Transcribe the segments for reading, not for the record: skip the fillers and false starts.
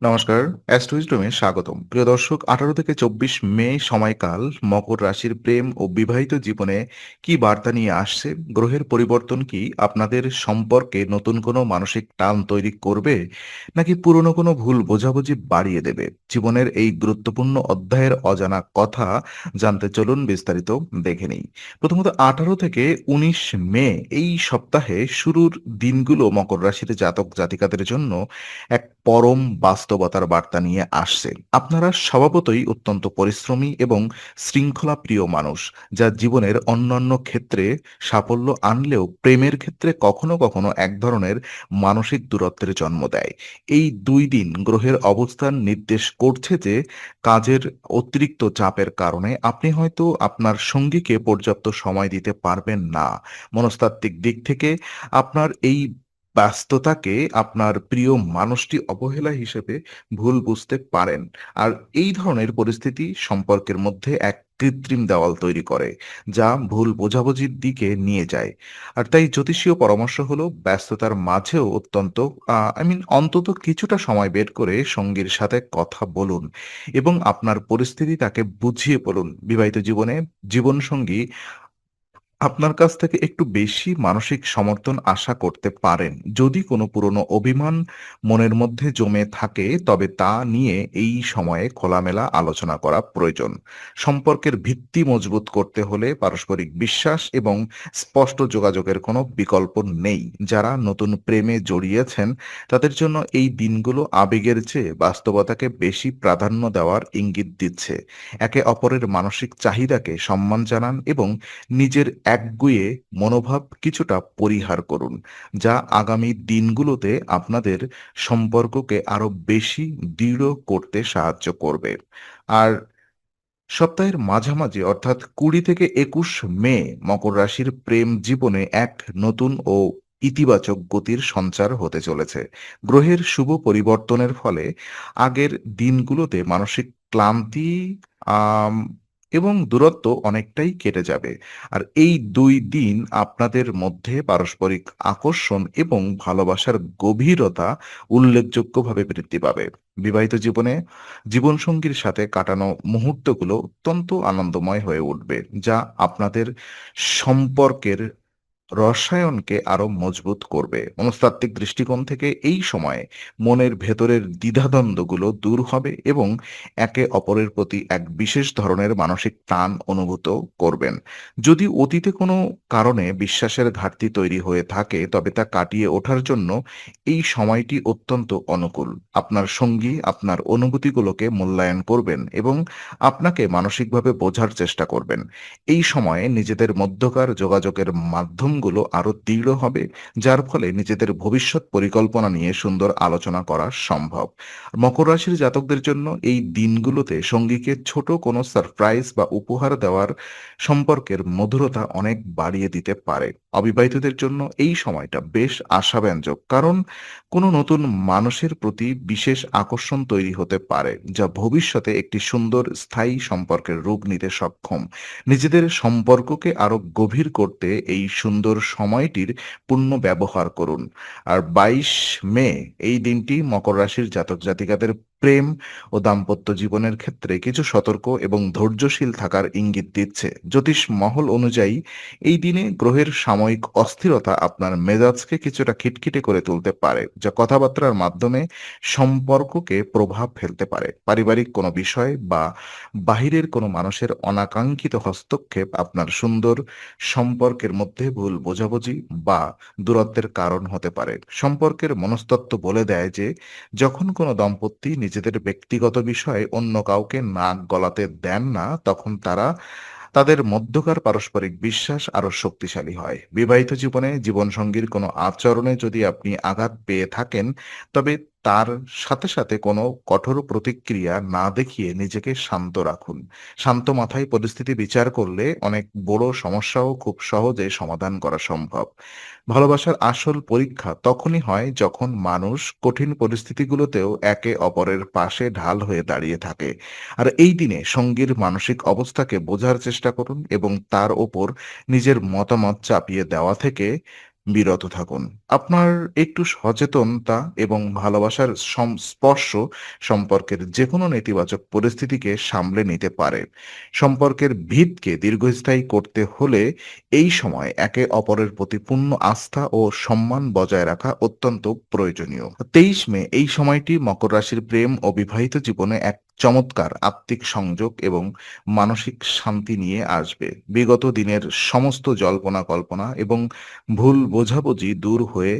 নমস্কার, অ্যাস্ট্রোইজডমে স্বাগতম। প্রিয় দর্শক, ১৮ থেকে ২৪ মে সময়কাল মকর রাশির প্রেম ও বিবাহিত জীবনে কি বার্তা নিয়ে আসছে? গ্রহের পরিবর্তন কি আপনাদের সম্পর্কে নতুন কোনো মানসিক টান তৈরি করবে? নাকি পুরনো কোনো ভুল বোঝাবুঝি বাড়িয়ে দেবে? জীবনের এই গুরুত্বপূর্ণ অধ্যায়ের অজানা কথা জানতে চলুন বিস্তারিত দেখে নেই। প্রথমত ১৮ থেকে ১৯ মে এই সপ্তাহে শুরুর দিনগুলো মকর রাশির জাতক জাতিকাদের জন্য এক পরম বাস্তবতার বার্তা নিয়ে আসছে। আপনারা স্বভাবতই অত্যন্ত পরিশ্রমী এবং শৃঙ্খলা প্রিয় মানুষ, যা জীবনের অন্যান্য ক্ষেত্রে সাফল্য আনলেও প্রেমের ক্ষেত্রে কখনো কখনো এক ধরনের মানসিক দূরত্বের জন্ম দেয়। এই ২ দিন গ্রহের অবস্থান নির্দেশ করছে যে কাজের অতিরিক্ত চাপের কারণে আপনি হয়তো আপনার সঙ্গীকে পর্যাপ্ত সময় দিতে পারবেন না। মনস্তাত্ত্বিক দিক থেকে আপনার এই ব্যস্ততাকে আপনার প্রিয় মানুষটি অবহেলা হিসেবে ভুল বুঝতে পারেন। আর এই ধরনের পরিস্থিতি সম্পর্কের মধ্যে এক কৃত্রিম দেওয়াল তৈরি করে, যা ভুল বোঝাবুঝির দিকে নিয়ে যায়। আর তাই জ্যোতিষীয় পরামর্শ হলো ব্যস্ততার মাঝেও অত্যন্ত অন্তত কিছুটা সময় বের করে সঙ্গীর সাথে কথা বলুন এবং আপনার পরিস্থিতি তাকে বুঝিয়ে বলুন। বিবাহিত জীবনে জীবনসঙ্গী আপনার কাছ থেকে একটু বেশি মানসিক সমর্থন আশা করতে পারেন। যদি কোনো পুরনো অভিমান মনের মধ্যে জমে থাকে, তবে তা নিয়ে এই সময়ে খোলামেলা আলোচনা করা প্রয়োজন। সম্পর্কের ভিত্তি মজবুত করতে হলে পারস্পরিক বিশ্বাস এবং স্পষ্ট যোগাযোগের কোনো বিকল্প নেই। যারা নতুন প্রেমে জড়িয়েছেন, তাদের জন্য এই দিনগুলো আবেগের চেয়ে বাস্তবতাকে বেশি প্রাধান্য দেওয়ার ইঙ্গিত দিচ্ছে। একে অপরের মানসিক চাহিদাকে সম্মান জানান এবং নিজের একগুঁয়ে মনোভাব কিছুটা পরিহার করুন, যা আগামী দিনগুলোতে আপনাদের সম্পর্ককে আরো বেশি দৃঢ় করতে সাহায্য করবে। আর সপ্তাহের মাঝামাঝি অর্থাৎ ২০ থেকে ২১ মে মকর রাশির প্রেম জীবনে এক নতুন ও ইতিবাচক গতির সঞ্চার হতে চলেছে। গ্রহের শুভ পরিবর্তনের ফলে আগের দিনগুলোতে মানসিক ক্লান্তি আম এবং দূরত্ব অনেকটাই কেটে যাবে। আর এই ২ দিন আপনাদের মধ্যে পারস্পরিক আকর্ষণ এবং ভালোবাসার গভীরতা উল্লেখযোগ্যভাবে বৃদ্ধি পাবে। বিবাহিত জীবনে জীবনসঙ্গীর সাথে কাটানো মুহূর্তগুলো অত্যন্ত আনন্দময় হয়ে উঠবে, যা আপনাদের সম্পর্কের রসায়নকে আরো মজবুত করবে। মনস্তাত্ত্বিক দৃষ্টিকোণ থেকে এই সময়ে মনের ভেতরের দ্বিধাদ্বন্দ্বগুলো দূর হবে এবং একে অপরের প্রতি এক বিশেষ ধরনের মানসিক টান অনুভূত করবেন। যদি অতীতে কোনো কারণে বিশ্বাসের ঘাটতি তৈরি হয়ে থাকে, তবে তা কাটিয়ে ওঠার জন্য এই সময়টি অত্যন্ত অনুকূল। আপনার সঙ্গী আপনার অনুভূতিগুলোকে মূল্যায়ন করবেন এবং আপনাকে মানসিকভাবে বোঝার চেষ্টা করবেন। এই সময়ে নিজেদের মধ্যকার যোগাযোগের মাধ্যমগুলো আরো দৃঢ় হবে, যার ফলে নিজেদের ভবিষ্যৎ পরিকল্পনা নিয়ে সুন্দর আলোচনা করা সম্ভব। মকর রাশির জাতকদের জন্য এই দিনগুলোতে সঙ্গীকে ছোট কোনো সারপ্রাইজ বা উপহার দেওয়ার সম্পর্কের মধুরতা অনেক বাড়িয়ে দিতে পারে। অবিবাহিতদের জন্য এই সময়টা বেশ আশাব্যঞ্জক, কারণ কোনো নতুন মানুষের প্রতি বিশেষ আকর্ষণ তৈরি হতে পারে, যা ভবিষ্যতে একটি সুন্দর স্থায়ী সম্পর্কের রূপ নিতে সক্ষম। নিজেদের সম্পর্ককে আরো গভীর করতে এই সুন্দর সময়টির পূর্ণ ব্যবহার করুন। আর ২২ মে এই দিনটি মকর রাশির জাতক জাতিকাদের প্রেম ও দাম্পত্য জীবনের ক্ষেত্রে কিছু সতর্ক এবং ধৈর্যশীল থাকার ইঙ্গিত দিচ্ছে। জ্যোতিষ মহল অনুযায়ী এই দিনে গ্রহের সাময়িক অস্থিরতা আপনার মেজাজকে কিছুটা খিটখিটে করে তুলতে পারে, যা কথাবার্তার মাধ্যমে সম্পর্ককে প্রভাব ফেলতে পারে। পারিবারিক কোনো বিষয় বা বাহিরের কোনো মানুষের অনাকাঙ্ক্ষিত হস্তক্ষেপ আপনার সুন্দর সম্পর্কের মধ্যে ভুল বোঝাবুঝি বা দূরত্বের কারণ হতে পারে। সম্পর্কের মনস্তত্ত্ব বলে দেয় যে যখন কোনো দম্পতি নিজেদের ব্যক্তিগত বিষয়ে অন্য কাউকে নাক গলাতে দেন না, তখন তারা তাদের মধ্যকার পারস্পরিক বিশ্বাস আরো শক্তিশালী হয়। বিবাহিত জীবনে জীবনসঙ্গীর কোনো আচরণে যদি আপনি আঘাত পেয়ে থাকেন, তবে তার সাথে সাথে কোনো কঠোর প্রতিক্রিয়া না দেখিয়ে নিজেকে শান্ত রাখুন। শান্ত মাথায় পরিস্থিতি বিচার করলে অনেক বড় সমস্যাও খুব সহজে সমাধান করা সম্ভব। ভালোবাসার আসল পরীক্ষা তখনই হয় যখন মানুষ কঠিন পরিস্থিতিগুলোতেও একে অপরের পাশে ঢাল হয়ে দাঁড়িয়ে থাকে। আর এই দিনে সঙ্গীর মানসিক অবস্থাকে বোঝার চেষ্টা করুন এবং তার ওপর নিজের মতামত চাপিয়ে দেওয়া থেকে বিরত থাকুন। আপনার একটু সচেতনতা এবং ভালোবাসার স্পর্শ সম্পর্কের যেকোনো নেতিবাচক পরিস্থিতিকে সামলে নিতে পারে। সম্পর্কের ভিতকে দীর্ঘস্থায়ী করতে হলে এই সময় একে অপরের প্রতি পূর্ণ আস্থা ও সম্মান বজায় রাখা অত্যন্ত প্রয়োজনীয়। 23 মে এই সময়টি মকর রাশির প্রেম ও বিবাহিত জীবনে এক চমৎকার আত্মিক সংযোগ এবং মানসিক শান্তি নিয়ে আসবে। বিগত দিনের সমস্ত জল্পনা কল্পনা এবং ভুল বোঝাবুঝি দূর হয়ে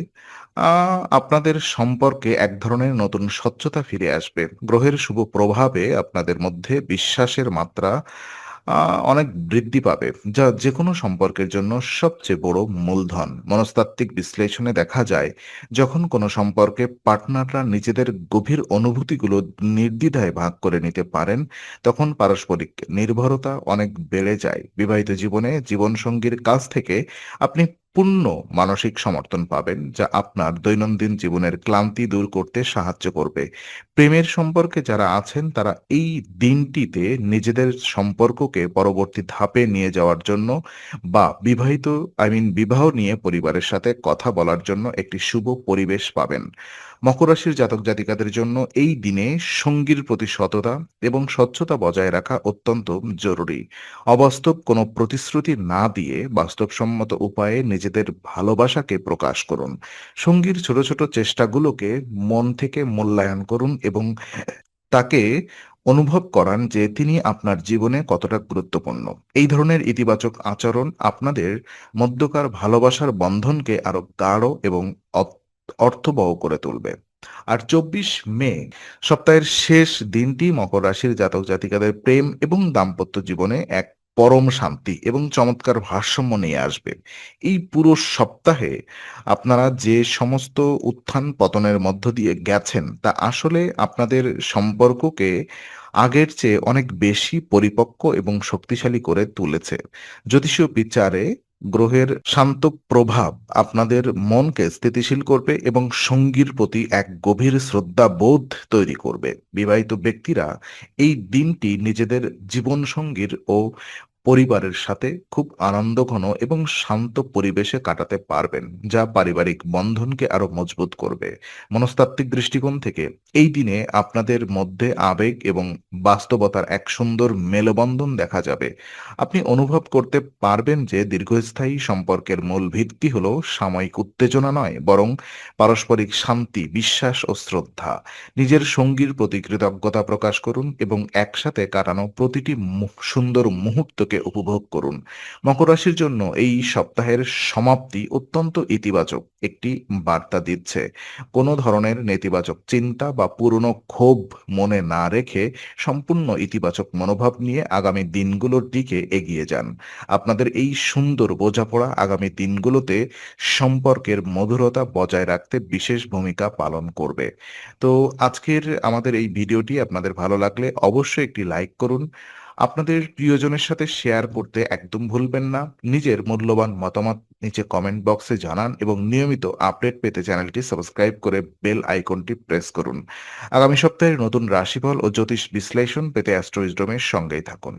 আপনাদের সম্পর্কে এক ধরনের নতুন স্বচ্ছতা ফিরে আসবে। গ্রহের শুভ প্রভাবে আপনাদের মধ্যে বিশ্বাসের মাত্রা অনেক বৃদ্ধি পাবে, যা যেকোনো সম্পর্কের জন্য সবচেয়ে বড় মূলধন। মনস্তাত্ত্বিক বিশ্লেষণে দেখা যায়, যখন কোনো সম্পর্কে পার্টনাররা নিজেদের গভীর অনুভূতিগুলো নির্দ্বিধায় ভাগ করে নিতে পারেন, তখন পারস্পরিক নির্ভরতা অনেক বেড়ে যায়। বিবাহিত জীবনে জীবনসঙ্গীর কাছ থেকে আপনি পূর্ণ মানসিক সমর্থন পাবেন, যা আপনার দৈনন্দিন জীবনের ক্লান্তি দূর করতে সাহায্য করবে। প্রেমের সম্পর্কে যারা আছেন তারা এই দিনটিতে নিজেদের সম্পর্ককে পরবর্তী ধাপে নিয়ে যাওয়ার জন্য বা বিবাহ নিয়ে পরিবারের সাথে কথা বলার জন্য একটি শুভ পরিবেশ পাবেন। মকর রাশির জাতক জাতিকাদের জন্য এই দিনে সঙ্গীর প্রতি সততা এবং স্বচ্ছতা বজায় রাখা অত্যন্ত জরুরি। অবাস্তব কোনো প্রতিশ্রুতি না দিয়ে বাস্তবসম্মত উপায়ে নিজেদের ভালোবাসাকে প্রকাশ করুন। সঙ্গীর ছোট ছোট চেষ্টাগুলোকে মন থেকে মূল্যায়ন করুন এবং তাকে অনুভব করান যে তিনি আপনার জীবনে কতটা গুরুত্বপূর্ণ। এই ধরনের ইতিবাচক আচরণ আপনাদের মধ্যকার ভালোবাসার বন্ধনকে আরো গাঢ় এবং অর্থবহ করে তুলবে। আর 24 মে সপ্তাহের শেষ দিনটি মকর রাশির জাতক জাতিকাদের প্রেম এবং দাম্পত্য জীবনে এক পরম শান্তি এবং চমৎকার ভারসাম্য নিয়ে আসবে। এই পুরো সপ্তাহে আপনারা যে সমস্ত উত্থান পতনের মধ্য দিয়ে গেছেন তা আসলে আপনাদের সম্পর্ককে আগের চেয়ে অনেক বেশি পরিপক্ক এবং শক্তিশালী করে তুলেছে। জ্যোতিষীয় বিচারে গ্রহের শান্ত প্রভাব আপনাদের মনকে স্থিতিশীল করবে এবং সঙ্গীর প্রতি এক গভীর শ্রদ্ধাবোধ তৈরি করবে। বিবাহিত ব্যক্তিরা এই দিনটি নিজেদের জীবনসঙ্গীর ও পরিবারের সাথে খুব আনন্দঘন এবং শান্ত পরিবেশে কাটাতে পারবেন, যা পারিবারিক বন্ধনকে আরো মজবুত করবে। মনস্তাত্ত্বিক দৃষ্টিকোণ থেকে এই দিনে আপনাদের মধ্যে আবেগ এবং বাস্তবতার এক সুন্দর মেলবন্ধন দেখা যাবে। আপনি অনুভব করতে পারবেন যে দীর্ঘস্থায়ী সম্পর্কের মূল ভিত্তি হলো সাময়িক উত্তেজনা নয়, বরং পারস্পরিক শান্তি, বিশ্বাস ও শ্রদ্ধা। নিজের সঙ্গীর প্রতি কৃতজ্ঞতা প্রকাশ করুন এবং একসাথে কাটানো প্রতিটি সুন্দর মুহূর্তকে উপভোগ করুন। মকর রাশির জন্য এই সপ্তাহের সমাপ্তি অত্যন্ত ইতিবাচক একটি বার্তা দিচ্ছে। কোনো ধরনের নেতিবাচক চিন্তা বা পুরনো ক্ষোভ মনে না রেখে সম্পূর্ণ ইতিবাচক মনোভাব নিয়ে আগামী দিনগুলোর দিকে এগিয়ে যান। আপনাদের এই সুন্দর বোঝাপড়া আগামী দিনগুলোতে সম্পর্কের মধুরতা বজায় রাখতে বিশেষ ভূমিকা পালন করবে। তো আজকের আমাদের এই ভিডিওটি আপনাদের ভালো লাগলে অবশ্যই একটি লাইক করুন। আপনাদের প্রিয়জনের সাথে শেয়ার করতে একদম ভুলবেন না। নিজের মূল্যবান মতামত নিচে কমেন্ট বক্সে জানান এবং নিয়মিত আপডেট পেতে চ্যানেলটি সাবস্ক্রাইব করে বেল আইকনটি প্রেস করুন। আগামী সপ্তাহের নতুন রাশিফল ও জ্যোতিষ বিশ্লেষণ পেতে অ্যাস্ট্রো উইজডমের সঙ্গেই থাকুন।